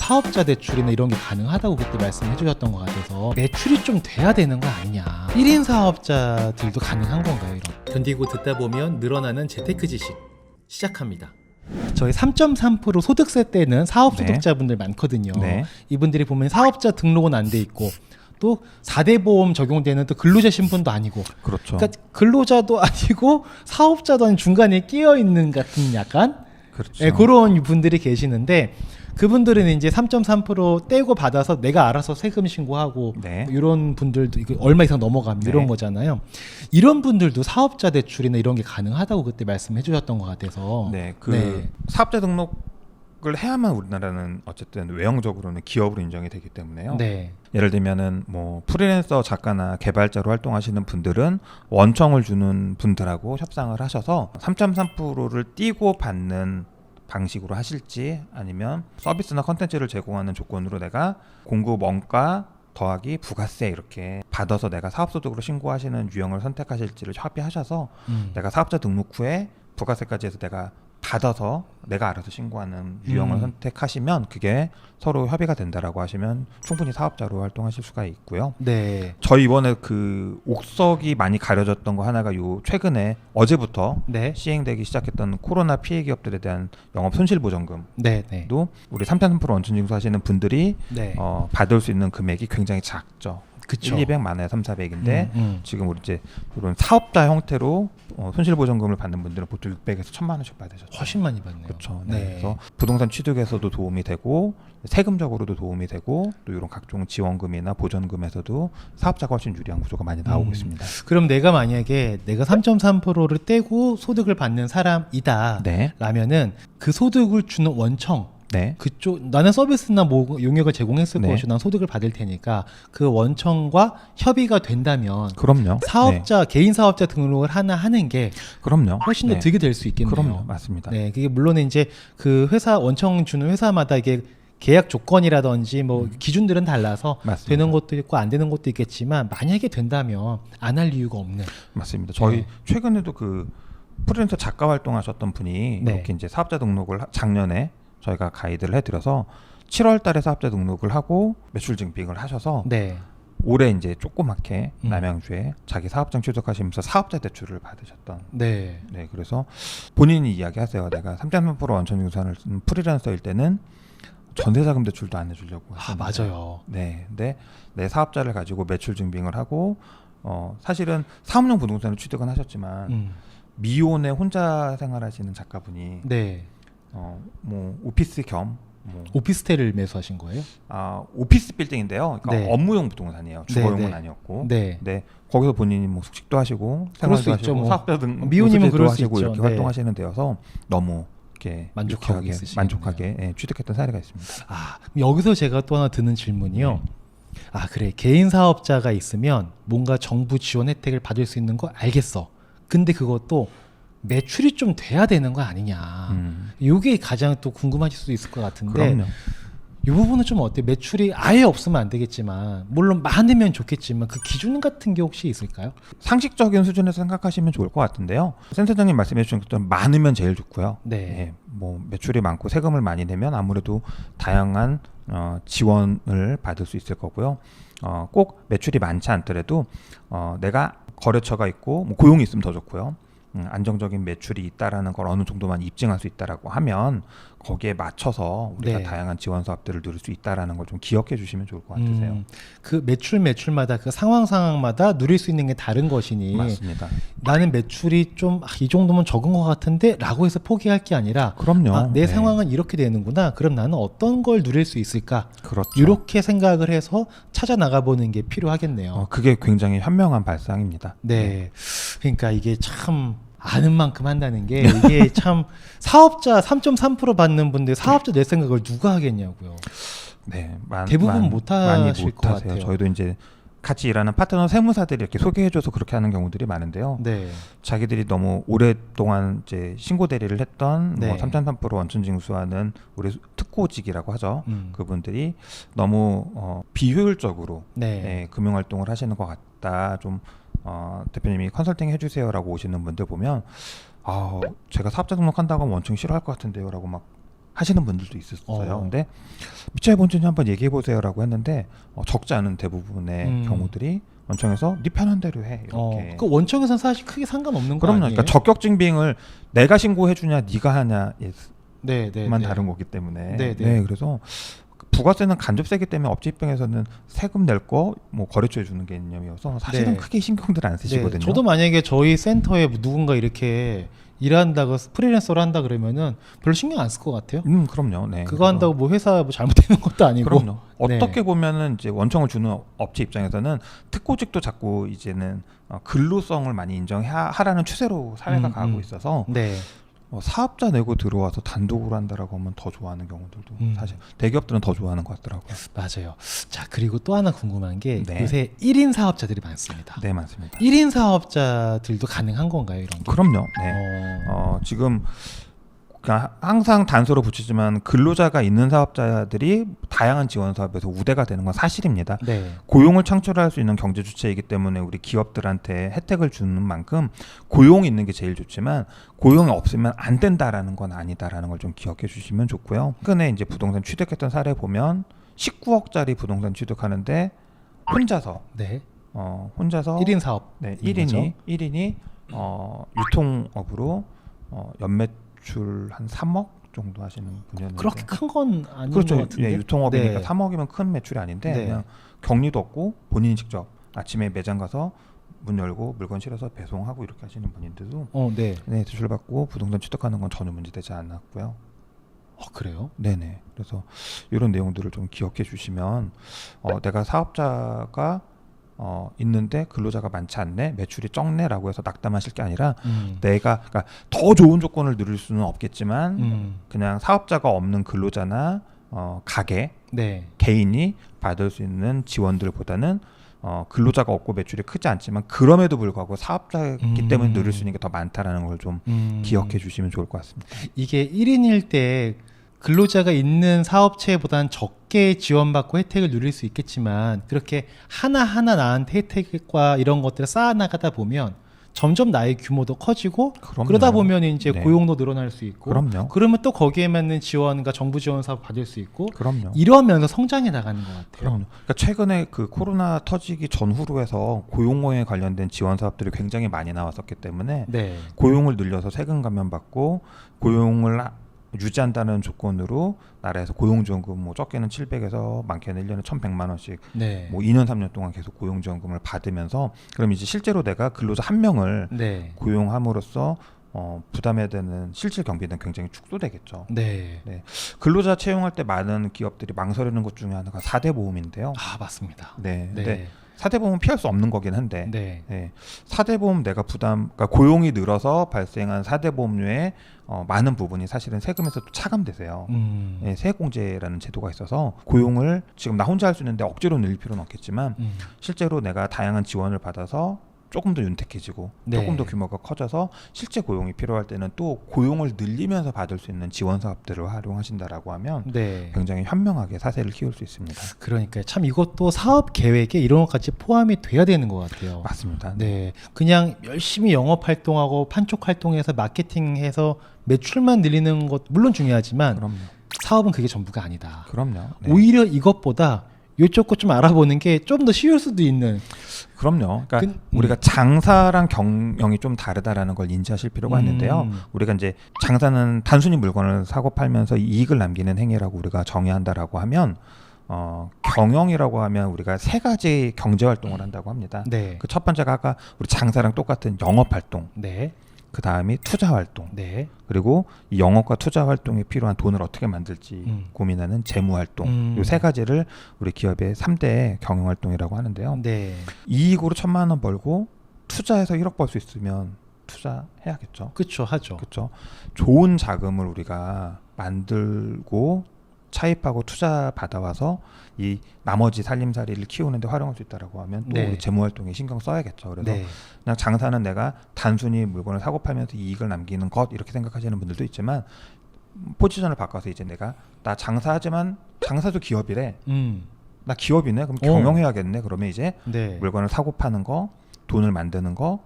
사업자 대출이나 이런 게 가능하다고 그때 말씀해 주셨던 것 같아서 매출이 좀 돼야 되는 거 아니냐. 1인 사업자들도 가능한 건가요? 이런 견디고 듣다 보면 늘어나는 재테크 지식 시작합니다. 저희 3.3% 소득세 때는 사업 소득자분들 많거든요. 네. 이분들이 보면 사업자 등록은 안 돼 있고 또 4대 보험 적용되는 또 근로자 신분도 아니고, 그렇죠. 그러니까 근로자도 아니고 사업자도 아닌 중간에 끼어 있는 같은 약간 그렇죠. 예, 그런 분들이 계시는데 그분들은 이제 3.3% 떼고 받아서 내가 알아서 세금 신고하고 네. 이런 분들도 이거 얼마 이상 넘어가면 네. 이런 거잖아요. 이런 분들도 사업자 대출이나 이런 게 가능하다고 그때 말씀해 주셨던 것 같아서. 네, 그 사업자 등록을 해야만 우리나라는 어쨌든 외형적으로는 기업으로 인정이 되기 때문에요. 네. 예를 들면은 뭐 프리랜서 작가나 개발자로 활동하시는 분들은 원청을 주는 분들하고 협상을 하셔서 3.3%를 띄고 받는 방식으로 하실지, 아니면 서비스나 컨텐츠를 제공하는 조건으로 내가 공급 원가 더하기 부가세 이렇게 받아서 내가 사업소득으로 신고하시는 유형을 선택하실지를 협의하셔서 내가 사업자 등록 후에 부가세까지 해서 내가 받아서 내가 알아서 신고하는 유형을 선택하시면 그게 서로 협의가 된다라고 하시면 충분히 사업자로 활동하실 수가 있고요. 네. 저희 이번에 그 옥석이 많이 가려졌던 거 하나가 요 최근에 어제부터 네. 시행되기 시작했던 코로나 피해 기업들에 대한 영업 손실 보전금도 네. 네. 우리 3.3% 원천 징수하시는 분들이 네. 받을 수 있는 금액이 굉장히 작죠. 그쵸. 1, 200만 원, 3, 400인데 음. 지금 우리 이제 이런 사업자 형태로 손실 보전금을 받는 분들은 보통 600에서 1000만 원씩 받으셨죠. 훨씬 많이 받네요. 그렇죠. 네. 네. 그래서 부동산 취득에서도 도움이 되고 세금적으로도 도움이 되고 또 이런 각종 지원금이나 보전금에서도 사업자가 훨씬 유리한 구조가 많이 나오고 있습니다. 그럼 내가 만약에 내가 3.3%를 떼고 소득을 받는 사람이다 네. 라면은 그 소득을 주는 원청 네. 그쪽 나는 서비스나 뭐 용역을 제공했을 네. 것이고 난 소득을 받을 테니까 그 원청과 협의가 된다면 그럼요. 사업자 개인 사업자 등록을 하나 하는 게 그럼요. 훨씬 더 네. 득이 될 수 있겠네요. 그럼요. 맞습니다. 네, 그게 물론 이제 그 회사 원청 주는 회사마다 이게 계약 조건이라든지 뭐 기준들은 달라서 맞습니다. 되는 것도 있고 안 되는 것도 있겠지만 만약에 된다면 안 할 이유가 없는. 맞습니다. 저희 네. 최근에도 그 프리랜서 작가 활동하셨던 분이 네. 이렇게 이제 사업자 등록을 작년에 저희가 가이드를 해드려서 7월달에 사업자 등록을 하고 매출 증빙을 하셔서 네. 올해 이제 조그맣게 남양주에 자기 사업장 취득하시면서 사업자 대출을 받으셨던. 네. 네, 그래서 본인이 이야기하세요. 내가 3.3% 원천 징수를 쓴 프리랜서일 때는 전세자금 대출도 안 해주려고 아, 하셨는데. 맞아요. 네, 근데 내 사업자를 가지고 매출 증빙을 하고 사실은 사업용 부동산을 취득은 하셨지만 미혼에 혼자 생활하시는 작가분이 네. 뭐 오피스 겸 뭐 오피스텔을 매수하신 거예요? 오피스 빌딩인데요. 그러니까 네. 업무용 부동산이에요. 주거용은 네, 네. 아니었고. 네. 네. 거기서 본인이 뭐 숙식도 하시고 그럴 수 생활도 있죠, 하시고 뭐. 사업자 등 미혼이면 그럴 수 하시고 있죠. 이렇게 네. 활동하시는 데여서 너무 이렇게 만족하고 유쾌하게, 있으시겠네요. 만족하게 취득했던 사례가 있습니다. 아, 여기서 제가 또 하나 드는 질문이요. 네. 아, 그래. 개인 사업자가 있으면 뭔가 정부 지원 혜택을 받을 수 있는 거 알겠어. 근데 그것도 매출이 좀 돼야 되는 거 아니냐. 이게 가장 또 궁금하실 수도 있을 것 같은데 그럼요. 이 부분은 좀 어때요? 매출이 아예 없으면 안 되겠지만 물론 많으면 좋겠지만 그 기준 같은 게 혹시 있을까요? 상식적인 수준에서 생각하시면 좋을 것 같은데요. 센터장님 말씀해 주신 것처럼 많으면 제일 좋고요. 네. 예, 뭐 매출이 많고 세금을 많이 내면 아무래도 다양한 지원을 받을 수 있을 거고요. 꼭 매출이 많지 않더라도 내가 거래처가 있고 뭐 고용이 있으면 더 좋고요. 안정적인 매출이 있다라는 걸 어느 정도만 입증할 수 있다라고 하면 거기에 맞춰서 우리가 네. 다양한 지원 사업들을 누릴 수 있다라는 걸 좀 기억해 주시면 좋을 것 같으세요. 그 매출마다 그 상황마다 누릴 수 있는 게 다른 것이니 맞습니다. 나는 매출이 좀 이 정도면 적은 것 같은데 라고 해서 포기할 게 아니라 그럼요. 내 네. 상황은 이렇게 되는구나. 그럼 나는 어떤 걸 누릴 수 있을까? 그렇죠. 이렇게 생각을 해서 찾아 나가보는 게 필요하겠네요. 그게 굉장히 현명한 발상입니다. 네. 그러니까 이게 참 아는 만큼 한다는 게 이게 참 사업자 3.3% 받는 분들 사업자 낼 생각을 누가 하겠냐고요. 네, 대부분 못 많이 하실 못 것 하세요. 같아요. 저희도 이제 같이 일하는 파트너 세무사들이 이렇게 소개해줘서 그렇게 하는 경우들이 많은데요. 네. 자기들이 너무 오랫동안 이제 신고 대리를 했던 네. 뭐 3.3% 원천 징수하는 우리 특고직이라고 하죠. 그분들이 너무 비효율적으로 네. 금융 활동을 하시는 것 같다. 좀 대표님이 컨설팅 해주세요라고 오시는 분들 보면 제가 사업자 등록한다고 하면 원청 싫어할 것 같은데요라고 막 하시는 분들도 있었어요. 어. 근데 미차의 본전이 한번 얘기해 보세요라고 했는데 적지 않은 대부분의 경우들이 원청에서 네 편한 대로 해 이렇게. 그 원청에서는 사실 크게 상관없는 거 그럼요. 아니에요? 그러니까 적격징빙을 내가 신고해 주냐 네가 하냐만 네. 다른 거기 때문에. 네. 네, 그래서 부가세는 간접세기 때문에 업체 입장에서는 세금 낼 거 뭐 거래처에 주는 개념이어서 사실은 네. 크게 신경들 안 쓰시거든요. 저도 만약에 저희 센터에 누군가 이렇게 일한다고 프리랜서를 한다 그러면은 별로 신경 안 쓸 것 같아요. 그럼요. 네. 그거 한다고 뭐 회사 뭐 잘못되는 것도 아니고. 그럼요. 네. 어떻게 보면은 이제 원청을 주는 업체 입장에서는 특고직도 자꾸 이제는 근로성을 많이 인정하라는 추세로 사회가 가고 있어서 네. 사업자 내고 들어와서 단독으로 한다라고 하면 더 좋아하는 경우들도 사실 대기업들은 더 좋아하는 것 같더라고요. 맞아요. 자, 그리고 또 하나 궁금한 게 네. 요새 1인 사업자들이 많습니다. 네, 맞습니다. 1인 사업자들도 가능한 건가요, 이런 게? 그럼요. 네. 지금 그러니까 항상 단서로 붙이지만 근로자가 있는 사업자들이 다양한 지원 사업에서 우대가 되는 건 사실입니다. 네. 고용을 창출할 수 있는 경제 주체이기 때문에 우리 기업들한테 혜택을 주는 만큼 고용이 있는 게 제일 좋지만 고용이 없으면 안 된다라는 건 아니다라는 걸 좀 기억해 주시면 좋고요. 최근에 이제 부동산 취득했던 사례 보면 19억짜리 부동산 취득하는데 혼자서 네. 혼자서 1인 사업. 네, 1인이 유통업으로 연매출 한 3억 정도 하시는 분이었는데 그렇게 큰 건 아닌 그렇죠. 것 같은데. 예, 유통업이니까 네. 3억이면 큰 매출이 아닌데 네. 그냥 격리도 없고 본인이 직접 아침에 매장 가서 문 열고 물건 실어서 배송하고 이렇게 하시는 분인데도 네. 네, 대출받고 부동산 취득하는 건 전혀 문제되지 않았고요. 그래요? 네네. 그래서 이런 내용들을 좀 기억해 주시면 내가 사업자가 있는데 근로자가 많지 않네, 매출이 적네라고 해서 낙담하실 게 아니라 내가 그러니까 더 좋은 조건을 누릴 수는 없겠지만 그냥 사업자가 없는 근로자나 가게 네. 개인이 받을 수 있는 지원들보다는 근로자가 없고 매출이 크지 않지만 그럼에도 불구하고 사업자이기 때문에 누릴 수 있는 게 더 많다라는 걸 좀 기억해 주시면 좋을 것 같습니다. 이게 1인일 때 근로자가 있는 사업체보다는 적게 지원받고 혜택을 누릴 수 있겠지만 그렇게 하나하나 나한테 혜택과 이런 것들을 쌓아나가다 보면 점점 나의 규모도 커지고 그럼요. 그러다 보면 이제 네. 고용도 늘어날 수 있고 그럼요. 그러면 또 거기에 맞는 지원과 정부 지원 사업 받을 수 있고 그럼요. 이러면서 성장해 나가는 것 같아요. 그럼요. 그러니까 최근에 그 코로나 터지기 전후로 해서 고용에 관련된 지원 사업들이 굉장히 많이 나왔었기 때문에 네. 고용을 늘려서 세금 감면 받고 고용을 유지한다는 조건으로 나라에서 고용지원금 뭐 적게는 700에서 많게는 1년에 1,100만 원씩 네. 뭐 2년 3년 동안 계속 고용지원금을 받으면서 그럼 이제 실제로 내가 근로자 한 명을 네. 고용함으로써 부담해야 되는 실질 경비는 굉장히 축소되겠죠. 네. 근로자 채용할 때 많은 기업들이 망설이는 것 중에 하나가 4대 보험인데요. 맞습니다. 네. 네. 근데 4대 보험은 피할 수 없는 거긴 한데 네. 4대 보험 내가 그러니까 고용이 늘어서 발생한 4대 보험료의 많은 부분이 사실은 세금에서 또 차감되세요. 세액공제라는 제도가 있어서 고용을 지금 나 혼자 할 수 있는데 억지로 늘릴 필요는 없겠지만 실제로 내가 다양한 지원을 받아서 조금 더 윤택해지고 네. 조금 더 규모가 커져서 실제 고용이 필요할 때는 또 고용을 늘리면서 받을 수 있는 지원 사업들을 활용하신다라고 하면 네. 굉장히 현명하게 사세를 키울 수 있습니다. 그러니까 참 이것도 사업 계획에 이런 것까지 포함이 돼야 되는 것 같아요. 맞습니다. 네, 그냥 열심히 영업 활동하고 판촉 활동해서 마케팅해서 매출만 늘리는 것 물론 중요하지만 그럼요. 사업은 그게 전부가 아니다. 그럼요. 네. 오히려 이것보다 이쪽 것 좀 알아보는 게 좀 더 쉬울 수도 있는. 그럼요. 그러니까 우리가 장사랑 경영이 좀 다르다라는 걸 인지하실 필요가 있는데요. 우리가 이제 장사는 단순히 물건을 사고 팔면서 이익을 남기는 행위라고 우리가 정의한다라고 하면 경영이라고 하면 우리가 세 가지 경제 활동을 한다고 합니다. 네. 그 첫 번째가 아까 우리 장사랑 똑같은 영업 활동. 네. 그 다음이 투자 활동. 네. 그리고 이 영업과 투자 활동에 필요한 돈을 어떻게 만들지 고민하는 재무 활동. 이 세 가지를 우리 기업의 3대 경영 활동이라고 하는데요. 네. 이익으로 1,000만 원 벌고 투자해서 1억 벌 수 있으면 투자해야겠죠. 그렇죠, 하죠. 그렇죠. 좋은 자금을 우리가 만들고 차입하고 투자 받아와서 이 나머지 살림살이를 키우는데 활용할 수 있다라고 하면 또 네. 우리 재무 활동에 신경 써야겠죠. 그래서 네. 그냥 장사는 내가 단순히 물건을 사고 팔면서 이익을 남기는 것 이렇게 생각하시는 분들도 있지만 포지션을 바꿔서 이제 나 장사하지만 장사도 기업이래. 나 기업이네. 그럼 경영해야겠네. 그러면 이제 네. 물건을 사고 파는 거, 돈을 만드는 거,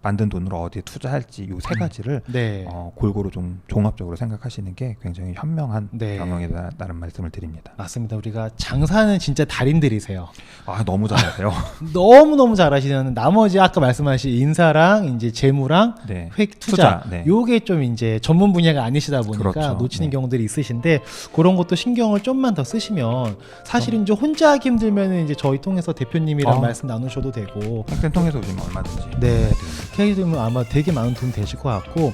만든 돈으로 어디에 투자할지 요 세 가지를 네. 골고루 좀 종합적으로 생각하시는 게 굉장히 현명한 네. 경영이다라는 말씀을 드립니다. 맞습니다. 우리가 장사는 진짜 달인들이세요. 아 너무 잘하세요. 너무너무 잘하시는 나머지 아까 말씀하신 인사랑 이제 재무랑 네. 투자 네. 요게 좀 이제 전문 분야가 아니시다 보니까 그렇죠. 놓치는 네. 경우들이 있으신데 그런 것도 신경을 좀만 더 쓰시면 사실 이제 혼자 하기 힘들면 이제 저희 통해서 대표님이랑 말씀 나누셔도 되고 땡땡 통해서 오시면 얼마든지. 네. 케이드면 아마 되게 많은 도움 되실 것 같고